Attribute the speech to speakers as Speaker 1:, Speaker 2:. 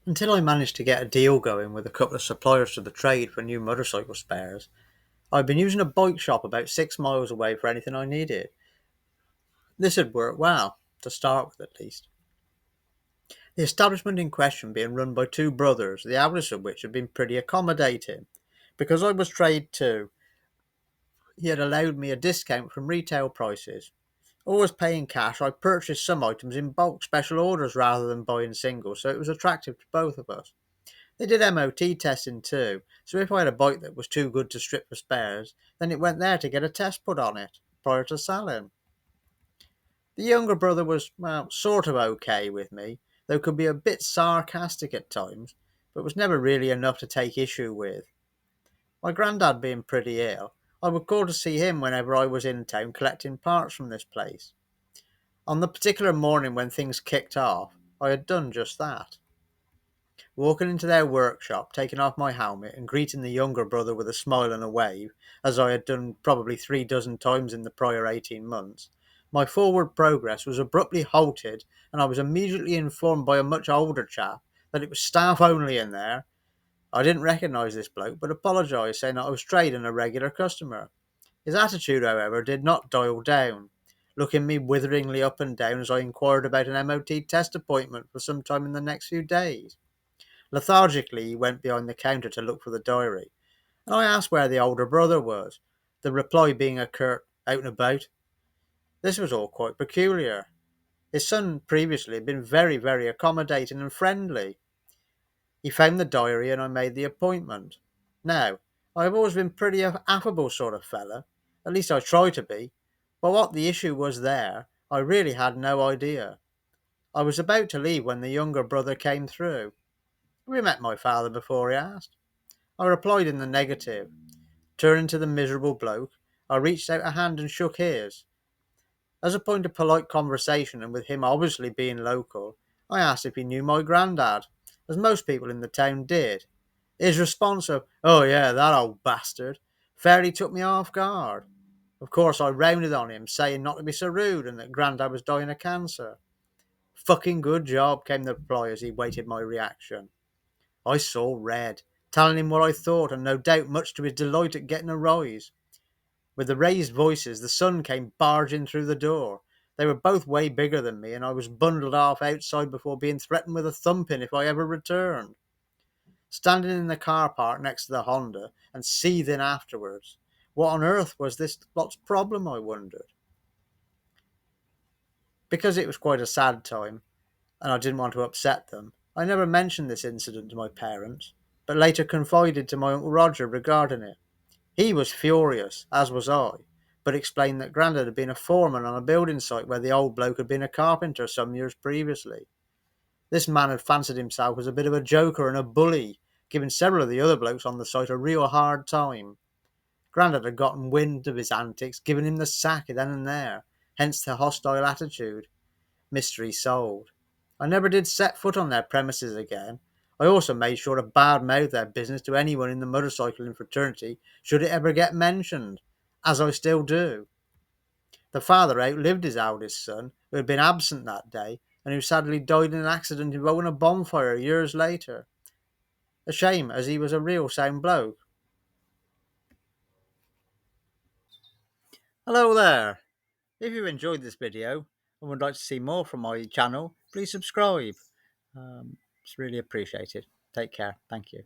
Speaker 1: Until I managed to get a deal going with a couple of suppliers to the trade for new motorcycle spares. I'd been using a bike shop about 6 miles away for anything I needed. This had worked well, to start with at least. The establishment in question being run by two brothers, the eldest of which had been pretty accommodating. Because I was trade too, he had allowed me a discount from retail prices. Always paying cash, I purchased some items in bulk special orders rather than buying singles, so it was attractive to both of us. They did MOT testing too, so if I had a bike that was too good to strip for spares, then it went there to get a test put on it prior to selling. The younger brother was, well, sort of okay with me, though could be a bit sarcastic at times, but was never really enough to take issue with. My granddad being pretty ill, I would call to see him whenever I was in town collecting parts from this place. On the particular morning when things kicked off, I had done just that. Walking into their workshop, taking off my helmet, and greeting the younger brother with a smile and a wave, as I had done probably 3 dozen times in the prior 18 months, my forward progress was abruptly halted, and I was immediately informed by a much older chap that it was staff only in there. I didn't recognise this bloke, but apologised, saying that I was trading a regular customer. His attitude, however, did not dial down, looking me witheringly up and down as I inquired about an MOT test appointment for some time in the next few days. Lethargically, he went behind the counter to look for the diary, and I asked where the older brother was, the reply being a curt, out and about. This was all quite peculiar. His son previously had been very, very accommodating and friendly. He found the diary and I made the appointment. Now, I have always been pretty affable sort of fella, at least I try to be, but what the issue was there, I really had no idea. I was about to leave when the younger brother came through. Have you met my father before? He asked. I replied in the negative. Turning to the miserable bloke, I reached out a hand and shook his. As a point of polite conversation, and with him obviously being local, I asked if he knew my grandad, as most people in the town did. His response of, "Oh yeah, that old bastard," fairly took me off guard. Of course, I rounded on him, saying not to be so rude and that grandad was dying of cancer. "Fucking good job," came the reply as he waited my reaction. I saw red, telling him what I thought, and no doubt much to his delight at getting a rise. With the raised voices, the son came barging through the door. They were both way bigger than me, and I was bundled off outside before being threatened with a thumping if I ever returned. Standing in the car park next to the Honda and seething afterwards. What on earth was this lot's problem, I wondered. Because it was quite a sad time, and I didn't want to upset them, I never mentioned this incident to my parents, but later confided to my Uncle Roger regarding it. He was furious, as was I, but explained that Grandad had been a foreman on a building site where the old bloke had been a carpenter some years previously. This man had fancied himself as a bit of a joker and a bully, giving several of the other blokes on the site a real hard time. Grandad had gotten wind of his antics, giving him the sack then and there, hence the hostile attitude. Mystery solved. I never did set foot on their premises again. I also made sure to bad-mouth their business to anyone in the motorcycling fraternity should it ever get mentioned, as I still do. The father outlived his eldest son, who had been absent that day, and who sadly died in an accident involving a bonfire years later. A shame, as he was a real sound bloke. Hello there! If you enjoyed this video and would like to see more from my channel, please subscribe. It's really appreciated. Take care. Thank you.